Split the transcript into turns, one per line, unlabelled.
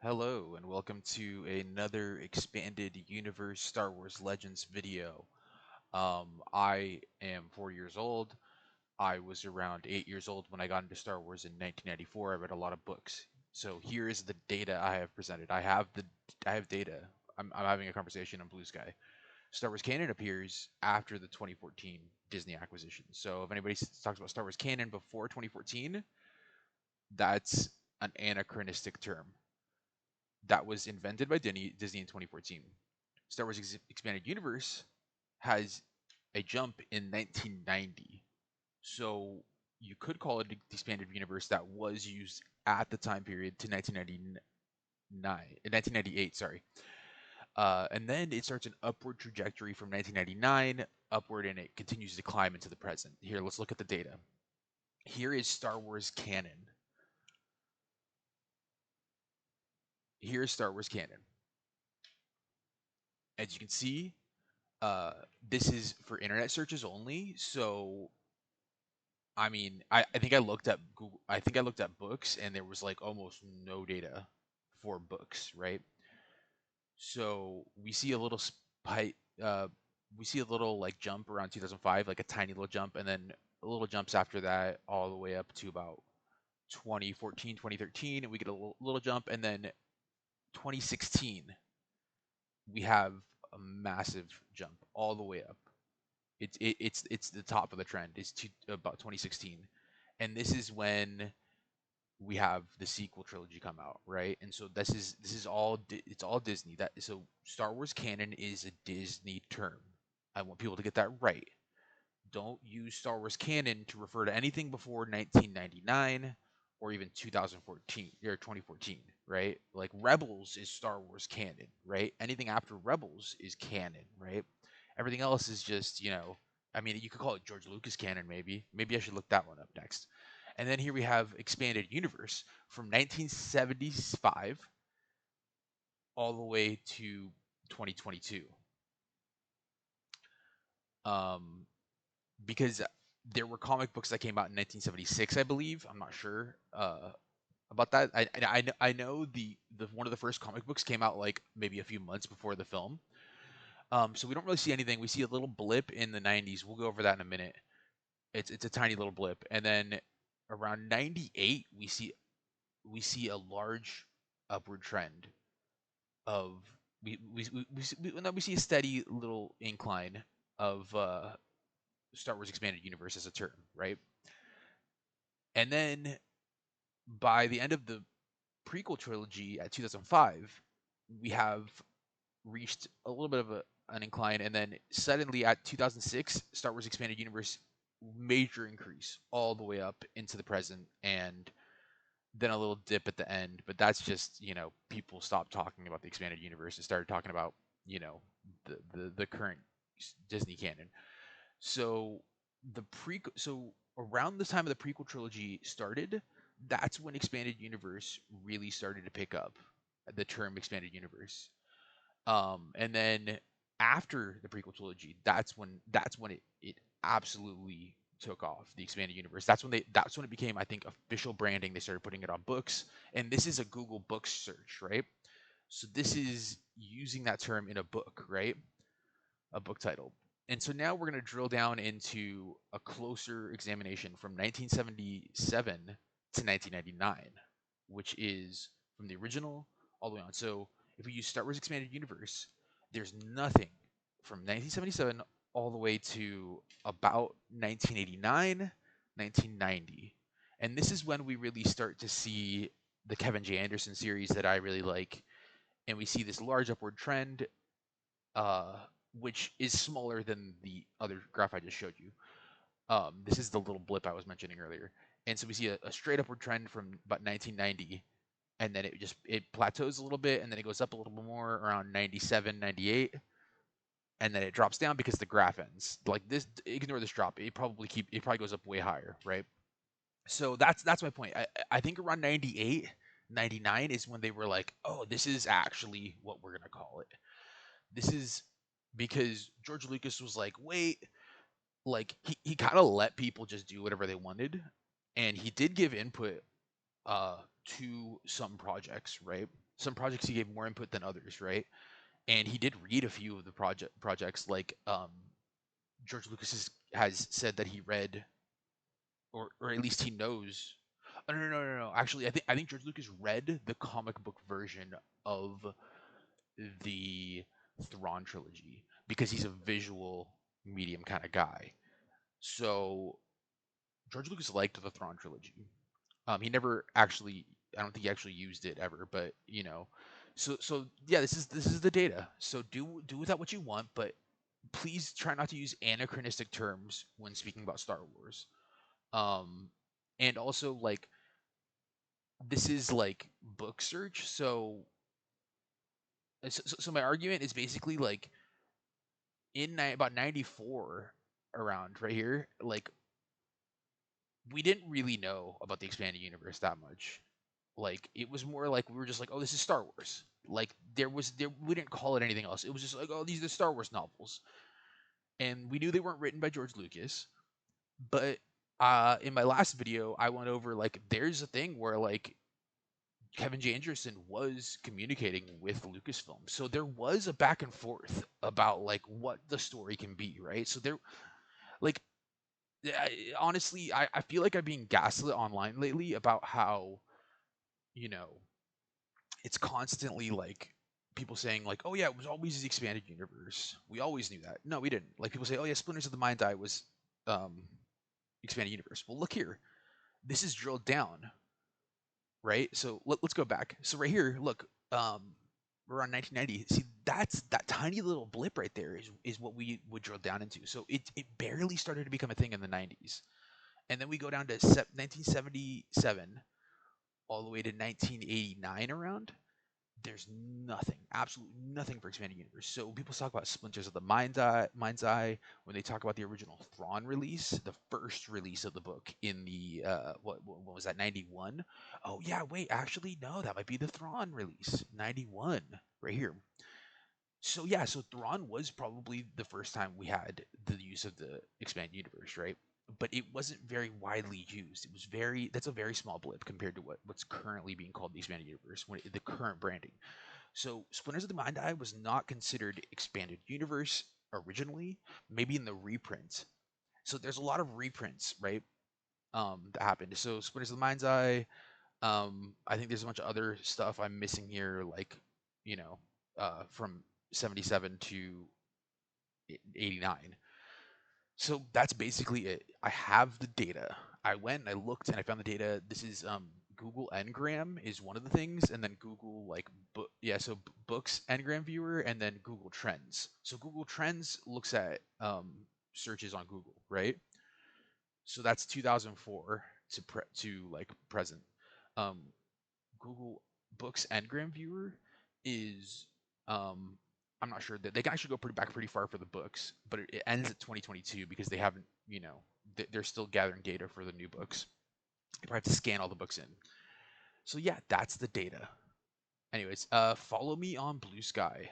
Hello, and welcome to another expanded universe Star Wars Legends video. I am 4 years old. I was around 8 years old when I got into Star Wars in 1994. I read a lot of books. So here is the data I have presented. I have data. I'm having a conversation on Blue Sky. Star Wars canon appears after the 2014 Disney acquisition. So if anybody talks about Star Wars canon before 2014, that's an anachronistic term that was invented by Disney in 2014. Star Wars Expanded Universe has a jump in 1990. So you could call it the expanded universe that was used at the time period to 1998, sorry. And then it starts an upward trajectory from 1999 upward, and it continues to climb into the present. Here, let's look at the data. Here is Star Wars canon. Here's Star Wars canon. As you can see, uh, this is for internet searches only. So, I mean, I think I looked at Google. I think I looked at books, and there was like almost no data for books, right? So we see a little spike. We see a little like jump around 2005, like a tiny little jump, and then little jumps after that, all the way up to about 2014, 2013, and we get a little jump, and then 2016, we have a massive jump all the way up. It's the top of the trend. It's to about 2016, and this is when we have the sequel trilogy come out, right? And so this is all it's all Disney. That so Star Wars canon is a Disney term. I want people to get that right. Don't use Star Wars canon to refer to anything before 1999 or even 2014 or 2014, right? Like Rebels is Star Wars canon, right? Anything after Rebels is canon, right? Everything else is just, I mean, you could call it George Lucas canon, maybe. Maybe I should look that one up next. And then here we have Expanded Universe from 1975 all the way to 2022. Um, because there were comic books that came out in 1976, I believe. I'm not sure about that. I know the one of the first comic books came out like maybe a few months before the film. So we don't really see anything. We see a little blip in the 90s. We'll go over that in a minute. It's a tiny little blip, and then around 98 we see a large upward trend of no, we see a steady little incline of Star Wars Expanded Universe as a term, right? And then by the end of the prequel trilogy at 2005, we have reached a little bit of an incline, and then suddenly at 2006, Star Wars Expanded Universe major increase all the way up into the present, and then a little dip at the end. But that's just people stopped talking about the expanded universe and started talking about the current Disney canon. So so around the time of the prequel trilogy started, that's when expanded universe really started to pick up the term expanded universe. And then after the prequel trilogy, that's when it absolutely took off, the expanded universe. That's when it became, I think, official branding. They started putting it on books, and this is a Google Books search, right? So this is using that term in a book, right? A book title. And so now we're going to drill down into a closer examination from 1977 to 1999, which is from the original all the way on. So if we use Star Wars Expanded Universe, there's nothing from 1977 all the way to about 1989, 1990. And this is when we really start to see the Kevin J. Anderson series that I really like. And we see this large upward trend, uh, which is smaller than the other graph I just showed you. This is the little blip I was mentioning earlier. And so we see a straight upward trend from about 1990, and then it plateaus a little bit, and then it goes up a little bit more around 97, 98, and then it drops down because the graph ends. Like this, ignore this drop. It probably goes up way higher, right? So that's my point. I think around 98, 99 is when they were like, oh, this is actually what we're gonna call it. This is because George Lucas was like, wait, like he kind of let people just do whatever they wanted, and he did give input to some projects, right? some projects he gave more input than others, right? And he did read a few of the projects, like George Lucas has said that he read, or at least he knows. Oh, no, no, no, no, no. Actually, I think George Lucas read the comic book version of the Thrawn trilogy because he's a visual medium kind of guy. So George Lucas liked the Thrawn trilogy. He never actually, I don't think he actually used it ever, but so yeah, this is the data. So do with that what you want, but please try not to use anachronistic terms when speaking about Star Wars. Um, and also like this is like book search, so my argument is basically like about 94 around right here, like we didn't really know about the expanded universe that much. Like it was more like we were just like, oh, this is Star Wars. Like there we didn't call it anything else. It was just like, oh, these are the Star Wars novels, and we knew they weren't written by George Lucas. But in my last video, I went over like there's a thing where like Kevin J. Anderson was communicating with Lucasfilm, so there was a back and forth about like what the story can be, right? So there, like, honestly, I feel like I'm being gaslit online lately about how you know it's constantly like people saying like, "Oh yeah, it was always the expanded universe. We always knew that." No, we didn't. Like people say, "Oh yeah, Splinters of the Mind Eye was um, expanded universe." Well, look here. This is drilled down, right? So let's go back. So right here, look, around 1990. See, that tiny little blip right there is what we would drill down into. So it barely started to become a thing in the 90s, and then we go down to 1977 all the way to 1989 around. There's nothing, absolutely nothing for expanded universe. So when people talk about Splinters of the Mind's Eye, when they talk about the original Thrawn release, the first release of the book in the what was that, 91? Oh yeah, wait, actually no, that might be the Thrawn release, 91, right here. So yeah, so Thrawn was probably the first time we had the use of the expanded universe, right? But it wasn't very widely used. It was that's a very small blip compared to what's currently being called the expanded universe, when the current branding. So Splinters of the Mind Eye was not considered expanded universe originally, maybe in the reprint. So there's a lot of reprints, right? That happened. So Splinters of the Mind's Eye. I think there's a bunch of other stuff I'm missing here, like you know, from 77 to 89. So that's basically it. I have the data. I went and I looked and I found the data. This is Google Ngram is one of the things, and then Google like so books Ngram viewer, and then Google Trends. So Google Trends looks at searches on Google, right? So that's 2004 to like present. Um, Google Books Ngram viewer is um I'm not sure that they can actually go pretty far for the books, but it ends at 2022 because they haven't, they're still gathering data for the new books. You probably have to scan all the books in. So yeah, that's the data. Anyways, follow me on Blue Sky.